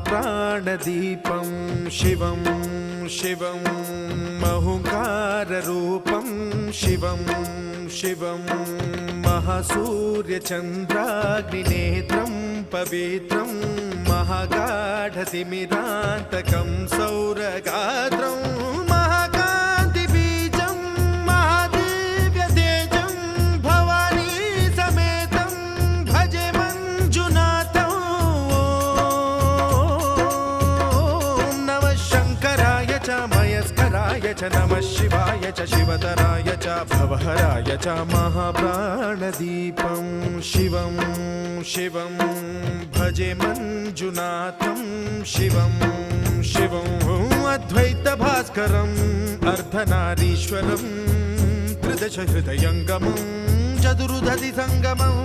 महाप्राणदीपं शिवं शिवं महुङ्काररूपं शिवं शिवं महासूर्यचन्द्राग्निनेत्रं पवित्रं महागाढतिमिरान्तकं सौरगात्रं महाकान्तिबीजं महादिव्यतेजं भवानी समेतं भजे मञ्जुनाथं। ॐ नमः शङ्कराय च मयस्कराय च नमः शिवाय च शिवतराय च भवहराय च महाप्राणदीपं शिवं शिवं भजे मञ्जुनाथं शिवं शिवं अद्वैतभास्करम् अर्धनारीश्वरं त्रिदश हृदयङ्गमं चतुर्दधि सङ्गमं